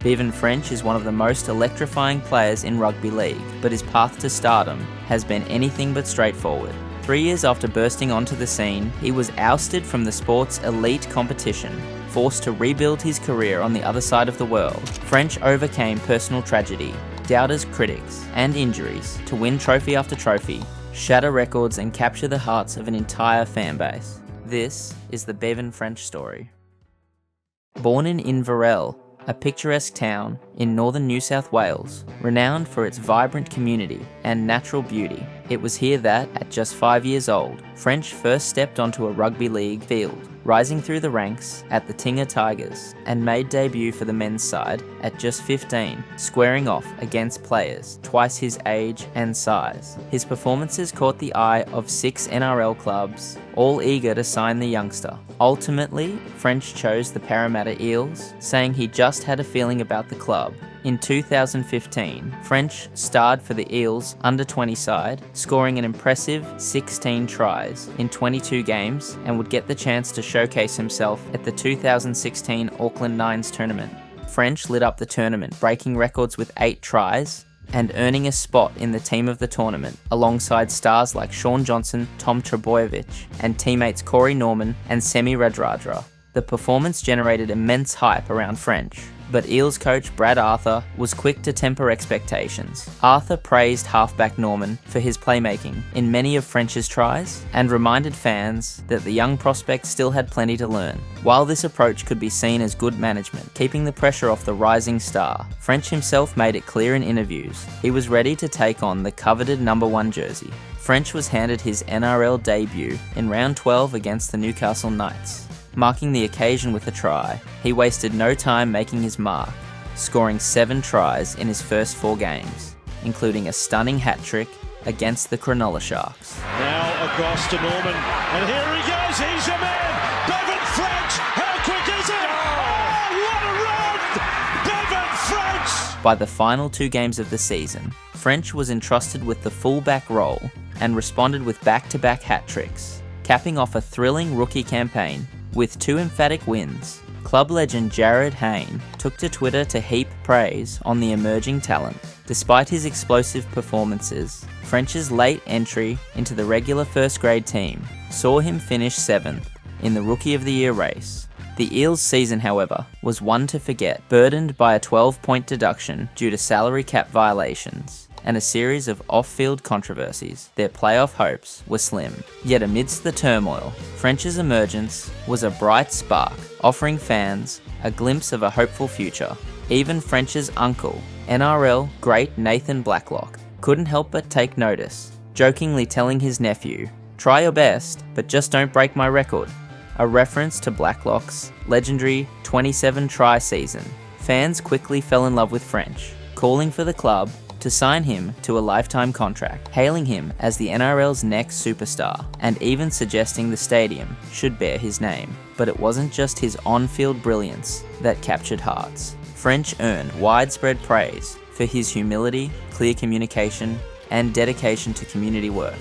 Bevan French is one of the most electrifying players in rugby league, but his path to stardom has been anything but straightforward. 3 years after bursting onto the scene, he was ousted from the sport's elite competition, forced to rebuild his career on the other side of the world. French overcame personal tragedy, doubters, critics, and injuries to win trophy after trophy, shatter records, and capture the hearts of an entire fan base. This is the Bevan French story. Born in Inverell, a picturesque town in northern New South Wales, renowned for its vibrant community and natural beauty, it was here that, at just 5 years old, French first stepped onto a rugby league field, rising through the ranks at the Tingha Tigers, and made debut for the men's side at just 15, squaring off against players twice his age and size. His performances caught the eye of 6 NRL clubs, all eager to sign the youngster. Ultimately, French chose the Parramatta Eels, saying he just had a feeling about the club. In 2015, French starred for the Eels under-20 side, scoring an impressive 16 tries in 22 games, and would get the chance to showcase himself at the 2016 Auckland Nines tournament. French lit up the tournament, breaking records with 8 tries and earning a spot in the team of the tournament, alongside stars like Shaun Johnson, Tom Trbojevic, and teammates Corey Norman and Semi Radradra. The performance generated immense hype around French, but Eels coach Brad Arthur was quick to temper expectations. Arthur praised halfback Norman for his playmaking in many of French's tries and reminded fans that the young prospect still had plenty to learn. While this approach could be seen as good management, keeping the pressure off the rising star, French himself made it clear in interviews he was ready to take on the coveted number 1 jersey. French was handed his NRL debut in round 12 against the Newcastle Knights. Marking the occasion with a try, he wasted no time making his mark, scoring 7 tries in his first 4 games, including a stunning hat-trick against the Cronulla Sharks. Now across to Norman, and here he goes, he's your man, Bevan French, how quick is it? Oh, what a run, Bevan French! By the final 2 games of the season, French was entrusted with the full-back role and responded with back-to-back hat-tricks, capping off a thrilling rookie campaign with 2 emphatic wins. Club legend Jarryd Hayne took to Twitter to heap praise on the emerging talent. Despite his explosive performances, French's late entry into the regular first grade team saw him finish 7th in the Rookie of the Year race. The Eels' season, however, was one to forget, burdened by a 12-point deduction due to salary cap violations and a series of off-field controversies. Their playoff hopes were slim. Yet amidst the turmoil, French's emergence was a bright spark, offering fans a glimpse of a hopeful future. Even French's uncle, NRL great Nathan Blacklock, couldn't help but take notice, jokingly telling his nephew, "Try your best, but just don't break my record," a reference to Blacklock's legendary 27-try season. Fans quickly fell in love with French, calling for the club to sign him to a lifetime contract, hailing him as the NRL's next superstar, and even suggesting the stadium should bear his name. But it wasn't just his on-field brilliance that captured hearts. French earned widespread praise for his humility, clear communication, and dedication to community work.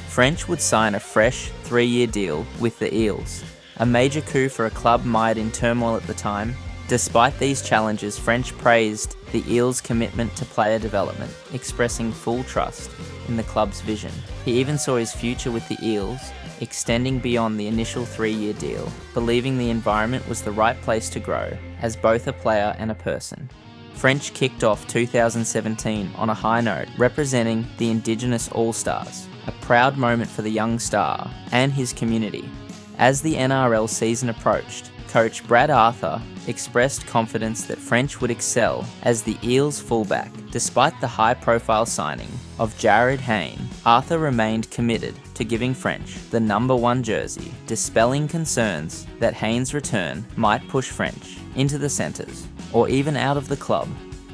French would sign a fresh 3-year deal with the Eels, a major coup for a club mired in turmoil at the time. Despite these challenges, French praised the Eels' commitment to player development, expressing full trust in the club's vision. He even saw his future with the Eels extending beyond the initial 3-year deal, believing the environment was the right place to grow as both a player and a person. French kicked off 2017 on a high note, representing the Indigenous All Stars, a proud moment for the young star and his community. As the NRL season approached, coach Brad Arthur expressed confidence that French would excel as the Eels' fullback. Despite the high-profile signing of Jarryd Hayne, Arthur remained committed to giving French the number 1 jersey, dispelling concerns that Hayne's return might push French into the centres or even out of the club.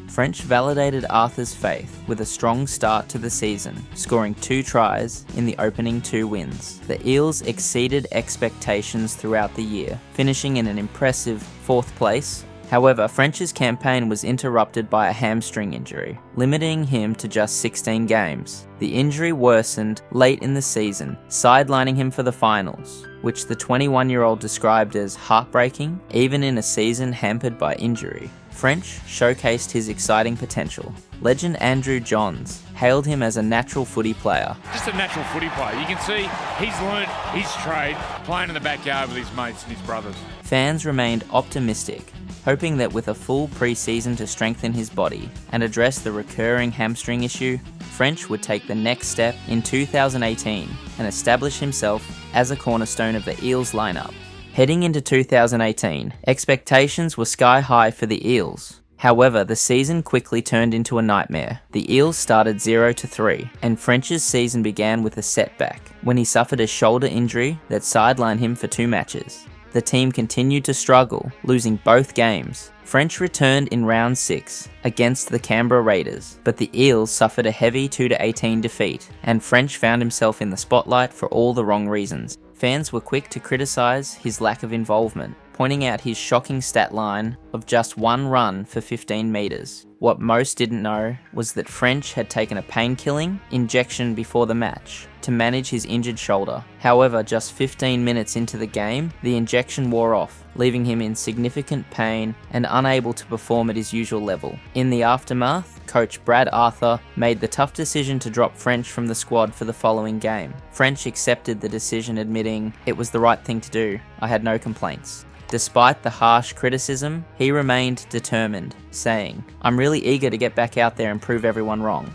French validated Arthur's faith with a strong start to the season, scoring 2 tries in the opening 2 wins. The Eels exceeded expectations throughout the year, finishing in an impressive 4th place. However, French's campaign was interrupted by a hamstring injury, limiting him to just 16 games. The injury worsened late in the season, sidelining him for the finals, which the 21-year-old described as heartbreaking, even in a season hampered by injury. French showcased his exciting potential. Legend Andrew Johns hailed him as a natural footy player. Just a natural footy player. You can see he's learned his trade playing in the backyard with his mates and his brothers. Fans remained optimistic, hoping that with a full pre-season to strengthen his body and address the recurring hamstring issue, French would take the next step in 2018 and establish himself as a cornerstone of the Eels lineup. Heading into 2018, expectations were sky high for the Eels. However, the season quickly turned into a nightmare. The Eels started 0-3, and French's season began with a setback when he suffered a shoulder injury that sidelined him for 2 matches. The team continued to struggle, losing both games. French returned in round 6 against the Canberra Raiders, but the Eels suffered a heavy 2-18 defeat, and French found himself in the spotlight for all the wrong reasons. Fans were quick to criticise his lack of involvement, pointing out his shocking stat line of just 1 run for 15 metres. What most didn't know was that French had taken a pain-killing injection before the match to manage his injured shoulder. However, just 15 minutes into the game, the injection wore off, leaving him in significant pain and unable to perform at his usual level. In the aftermath, coach Brad Arthur made the tough decision to drop French from the squad for the following game. French accepted the decision, admitting, "It was the right thing to do. I had no complaints." Despite the harsh criticism, he remained determined, saying, "I'm really eager to get back out there and prove everyone wrong."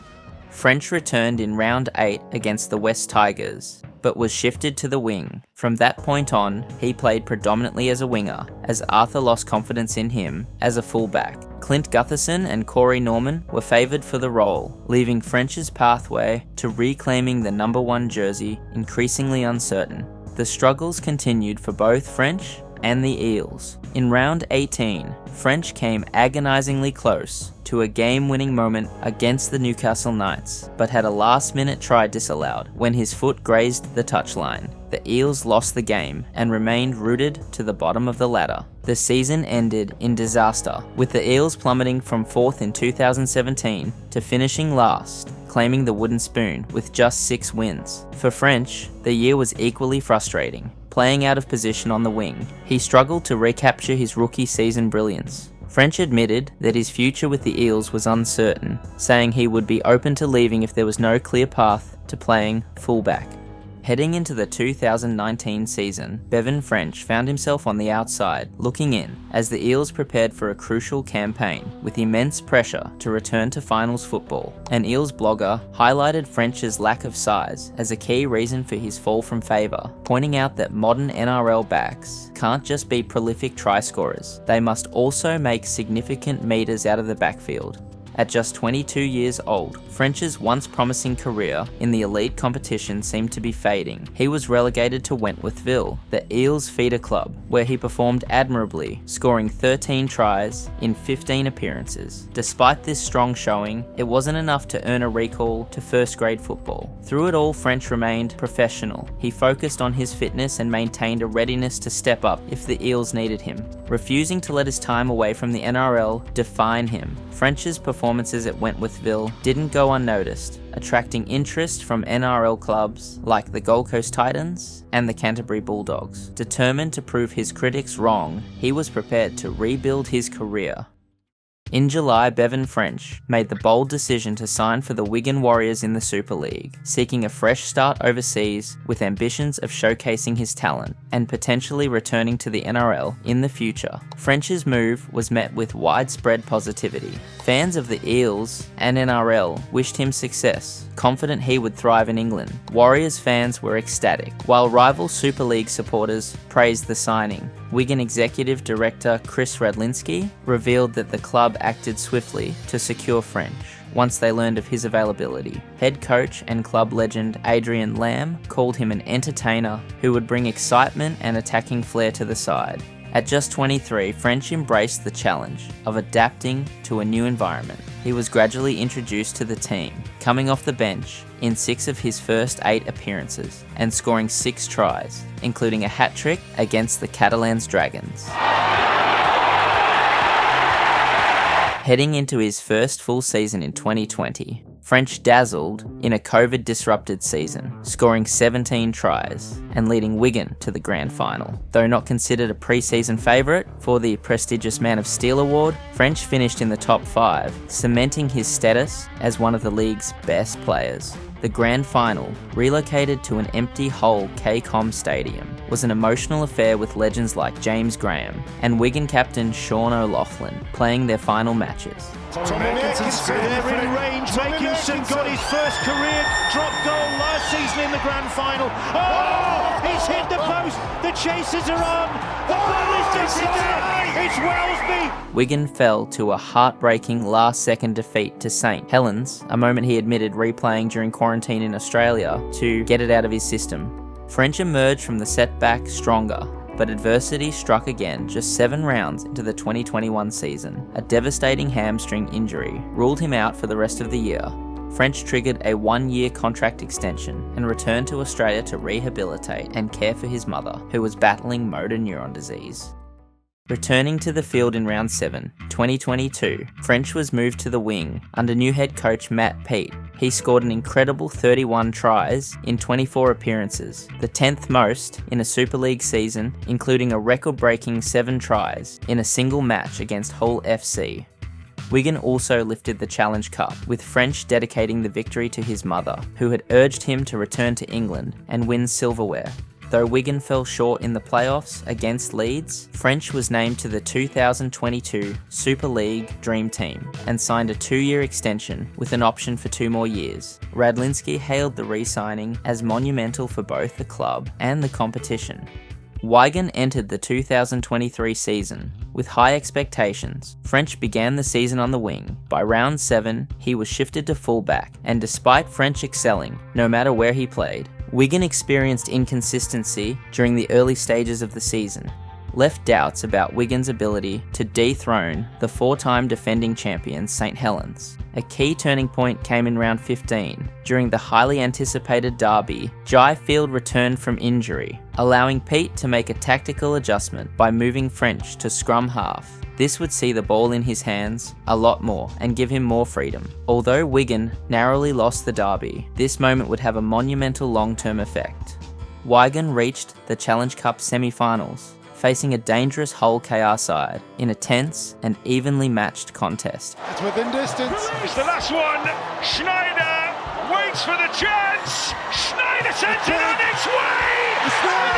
French returned in round 8 against the West Tigers, but was shifted to the wing. From that point on, he played predominantly as a winger, as Arthur lost confidence in him as a fullback. Clint Gutherson and Corey Norman were favoured for the role, leaving French's pathway to reclaiming the number 1 jersey increasingly uncertain. The struggles continued for both French and the Eels. In round 18, French came agonisingly close to a game-winning moment against the Newcastle Knights, but had a last-minute try disallowed when his foot grazed the touchline. The Eels lost the game and remained rooted to the bottom of the ladder. The season ended in disaster, with the Eels plummeting from 4th in 2017 to finishing last, claiming the wooden spoon with just 6 wins. For French, the year was equally frustrating. Playing out of position on the wing, he struggled to recapture his rookie season brilliance. French admitted that his future with the Eels was uncertain, saying he would be open to leaving if there was no clear path to playing fullback. Heading into the 2019 season, Bevan French found himself on the outside, looking in, as the Eels prepared for a crucial campaign, with immense pressure to return to finals football. An Eels blogger highlighted French's lack of size as a key reason for his fall from favour, pointing out that modern NRL backs can't just be prolific try scorers, they must also make significant metres out of the backfield. At just 22 years old, French's once promising career in the elite competition seemed to be fading. He was relegated to Wentworthville, the Eels feeder club, where he performed admirably, scoring 13 tries in 15 appearances. Despite this strong showing, it wasn't enough to earn a recall to first grade football. Through it all, French remained professional. He focused on his fitness and maintained a readiness to step up if the Eels needed him, refusing to let his time away from the NRL define him. French's performances at Wentworthville didn't go unnoticed, attracting interest from NRL clubs like the Gold Coast Titans and the Canterbury Bulldogs. Determined to prove his critics wrong, he was prepared to rebuild his career. In July, Bevan French made the bold decision to sign for the Wigan Warriors in the Super League, seeking a fresh start overseas with ambitions of showcasing his talent and potentially returning to the NRL in the future. French's move was met with widespread positivity. Fans of the Eels and NRL wished him success, confident he would thrive in England. Warriors fans were ecstatic, while rival Super League supporters praised the signing. Wigan Executive Director Chris Radlinski revealed that the club acted swiftly to secure French once they learned of his availability. Head coach and club legend Adrian Lamb called him an entertainer who would bring excitement and attacking flair to the side. At just 23, French embraced the challenge of adapting to a new environment. He was gradually introduced to the team, coming off the bench in 6 of his first 8 appearances and scoring 6 tries, including a hat-trick against the Catalans Dragons. Heading into his first full season in 2020, French dazzled in a COVID-disrupted season, scoring 17 tries and leading Wigan to the grand final. Though not considered a pre-season favourite for the prestigious Man of Steel award, French finished in the top 5, cementing his status as one of the league's best players. The grand final, relocated to an empty Hull KCOM stadium, was an emotional affair with legends like James Graham and Wigan captain Sean O'Loughlin playing their final matches. Tommy Atkinson, they're in range. Atkinson got his first career drop goal last season in the grand final. Oh, he's hit the post. The chasers are on. The ball is disappearing. It's Wellesby. Wigan fell to a heartbreaking last-second defeat to St Helens, a moment he admitted replaying during quarantine in Australia to get it out of his system. French emerged from the setback stronger, but adversity struck again just 7 rounds into the 2021 season. A devastating hamstring injury ruled him out for the rest of the year. French triggered a 1-year contract extension and returned to Australia to rehabilitate and care for his mother, who was battling motor neuron disease. Returning to the field in round 7, 2022, French was moved to the wing under new head coach Matt Peat. He scored an incredible 31 tries in 24 appearances, the 10th most in a Super League season, including a record-breaking 7 tries in a single match against Hull FC. Wigan also lifted the Challenge Cup, with French dedicating the victory to his mother, who had urged him to return to England and win silverware. Though Wigan fell short in the playoffs against Leeds, French was named to the 2022 Super League Dream Team and signed a 2-year extension with an option for 2 more years. Radlinski hailed the re-signing as monumental for both the club and the competition. Wigan entered the 2023 season with high expectations. French began the season on the wing. By round 7, he was shifted to fullback, and despite French excelling, no matter where he played, Wigan experienced inconsistency during the early stages of the season, left doubts about Wigan's ability to dethrone the 4-time defending champion St Helens. A key turning point came in round 15. During the highly anticipated derby, Jai Field returned from injury, allowing Pete to make a tactical adjustment by moving French to scrum half. This would see the ball in his hands a lot more and give him more freedom. Although Wigan narrowly lost the derby, this moment would have a monumental long-term effect. Wigan reached the Challenge Cup semi-finals, facing a dangerous Hull KR side in a tense and evenly matched contest. It's within distance. It's the last one. Schneider waits for the chance. Schneider sends it on its way. It's there.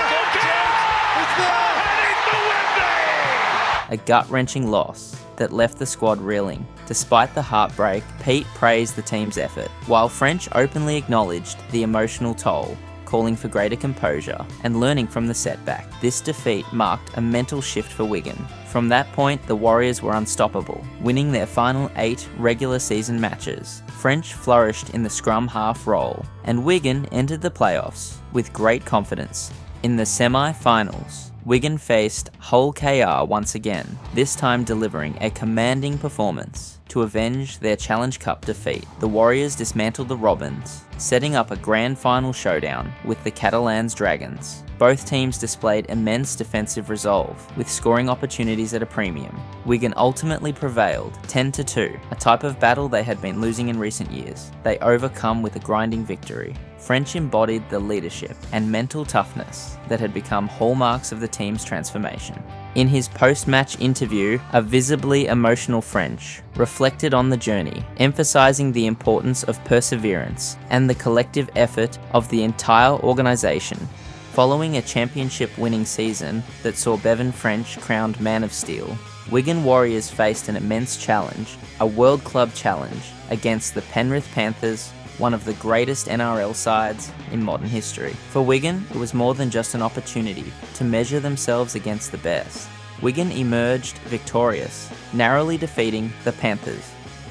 It's there. And in the Wembley. A gut-wrenching loss that left the squad reeling. Despite the heartbreak, Pete praised the team's effort, while French openly acknowledged the emotional toll, calling for greater composure and learning from the setback. This defeat marked a mental shift for Wigan. From that point, the Warriors were unstoppable, winning their final 8 regular season matches. French flourished in the scrum half role, and Wigan entered the playoffs with great confidence. In the semi-finals, Wigan faced Hull KR once again, this time delivering a commanding performance to avenge their Challenge Cup defeat. The Warriors dismantled the Robins, setting up a grand final showdown with the Catalans Dragons. Both teams displayed immense defensive resolve, with scoring opportunities at a premium. Wigan ultimately prevailed 10-2, a type of battle they had been losing in recent years. They overcome with a grinding victory. French embodied the leadership and mental toughness that had become hallmarks of the team's transformation. In his post-match interview, a visibly emotional French reflected on the journey, emphasizing the importance of perseverance and the collective effort of the entire organisation. Following a championship-winning season that saw Bevan French crowned Man of Steel, Wigan Warriors faced an immense challenge, a World Club challenge, against the Penrith Panthers, one of the greatest NRL sides in modern history. For Wigan, it was more than just an opportunity to measure themselves against the best. Wigan emerged victorious, narrowly defeating the Panthers.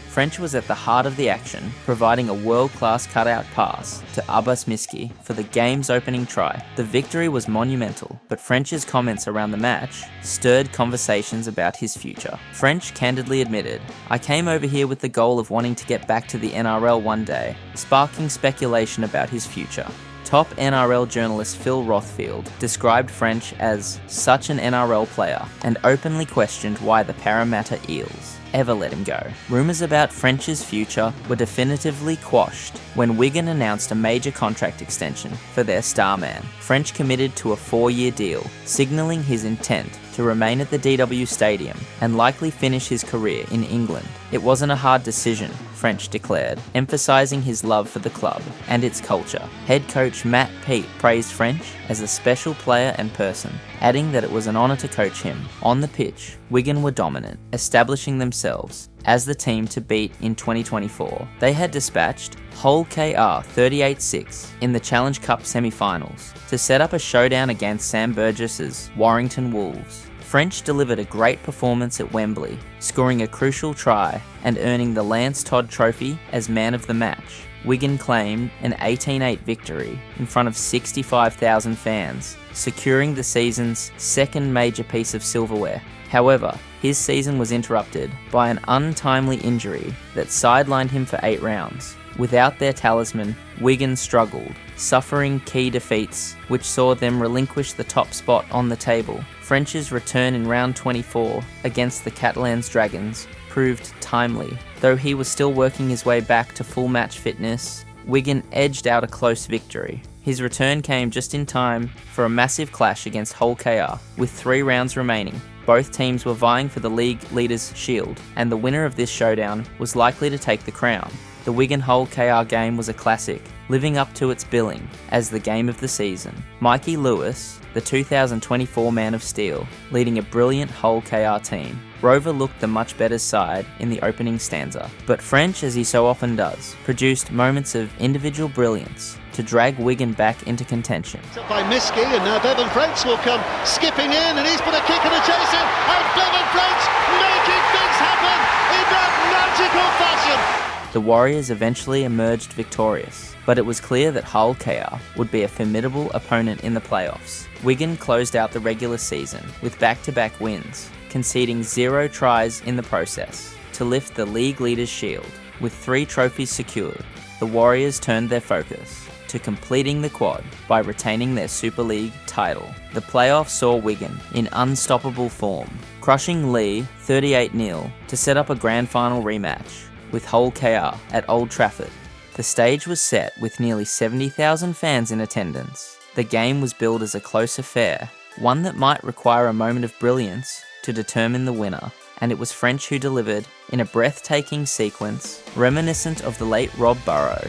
French was at the heart of the action, providing a world-class cutout pass to Abbas Miski for the game's opening try. The victory was monumental, but French's comments around the match stirred conversations about his future. French candidly admitted, "I came over here with the goal of wanting to get back to the NRL one day," sparking speculation about his future. Top NRL journalist Phil Rothfield described French as such an NRL player and openly questioned why the Parramatta Eels ever let him go. Rumours about French's future were definitively quashed when Wigan announced a major contract extension for their star man. French committed to a 4-year deal, signalling his intent to remain at the DW Stadium and likely finish his career in England. It wasn't a hard decision, French declared, emphasising his love for the club and its culture. Head coach Matt Peet praised French as a special player and person, adding that it was an honour to coach him. On the pitch, Wigan were dominant, establishing themselves as the team to beat in 2024. They had dispatched Hull KR 38-6 in the Challenge Cup semi-finals to set up a showdown against Sam Burgess's Warrington Wolves. French delivered a great performance at Wembley, scoring a crucial try and earning the Lance Todd Trophy as man of the match. Wigan claimed an 18-8 victory in front of 65,000 fans, securing the season's second major piece of silverware. However, his season was interrupted by an untimely injury that sidelined him for 8 rounds. Without their talisman, Wigan struggled, suffering key defeats which saw them relinquish the top spot on the table. French's return in round 24 against the Catalans Dragons proved timely. Though he was still working his way back to full match fitness, Wigan edged out a close victory. His return came just in time for a massive clash against Hull KR, with 3 rounds remaining. Both teams were vying for the league leaders' shield, and the winner of this showdown was likely to take the crown. The Wigan Hull KR game was a classic, living up to its billing as the game of the season. Mikey Lewis, the 2024 Man of Steel, leading a brilliant Hull KR team. Rover looked the much better side in the opening stanza, but French, as he so often does, produced moments of individual brilliance to drag Wigan back into contention. By Miskey, and now Bevan French will come skipping in, and he's put a kick and a chase in, and Bevan French making things happen in that magical fashion. The Warriors eventually emerged victorious, but it was clear that Hull KR would be a formidable opponent in the playoffs. Wigan closed out the regular season with back-to-back wins, conceding 0 tries in the process to lift the league leaders' shield. With 3 trophies secured, the Warriors turned their focus to completing the quad by retaining their Super League title. The playoffs saw Wigan in unstoppable form, crushing Leigh 38-0 to set up a grand final rematch with Hull KR at Old Trafford. The stage was set with nearly 70,000 fans in attendance. The game was billed as a close affair, one that might require a moment of brilliance to determine the winner, and it was French who delivered in a breathtaking sequence reminiscent of the late Rob Burrow.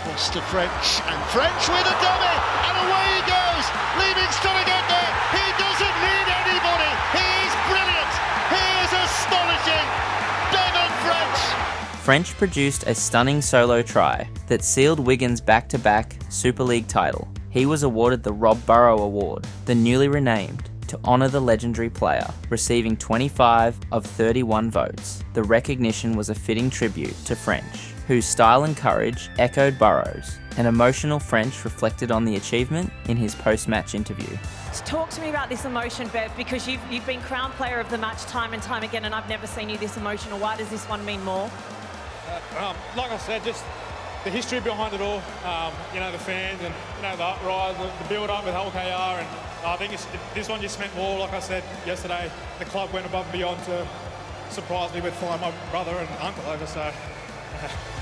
Cross to French, and French with a dummy, and away he goes, leaving to get there. He doesn't need anybody. He is brilliant. He is astonishing. Bevan French. French produced a stunning solo try that sealed Wigan's back-to-back Super League title. He was awarded the Rob Burrow Award, the newly renamed, to honour the legendary player, receiving 25 of 31 votes. The recognition was a fitting tribute to French, whose style and courage echoed Burrow's. An emotional French reflected on the achievement in his post-match interview. Talk to me about this emotion, Bev, because you've been crowned player of the match time and time again, and I've never seen you this emotional. Why does this one mean more? Like I said, just the history behind it all, the fans and, the uprise, the build-up with Hull KR, and I think this one just meant more. Like I said yesterday, the club went above and beyond to surprise me with flying my brother and uncle over, so...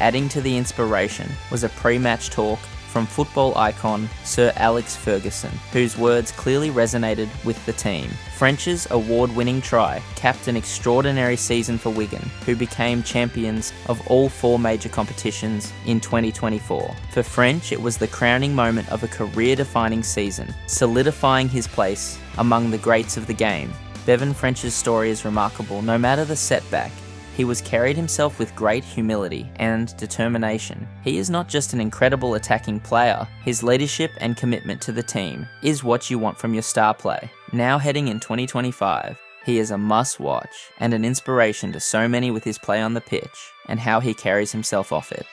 Adding to the inspiration was a pre-match talk from football icon Sir Alex Ferguson, whose words clearly resonated with the team. French's award-winning try capped an extraordinary season for Wigan, who became champions of all 4 major competitions in 2024. For French, it was the crowning moment of a career-defining season, solidifying his place among the greats of the game. Bevan French's story is remarkable no matter the setback. He was carried himself with great humility and determination. He is not just an incredible attacking player, his leadership and commitment to the team is what you want from your star play. Now heading in 2025, he is a must-watch and an inspiration to so many with his play on the pitch and how he carries himself off it.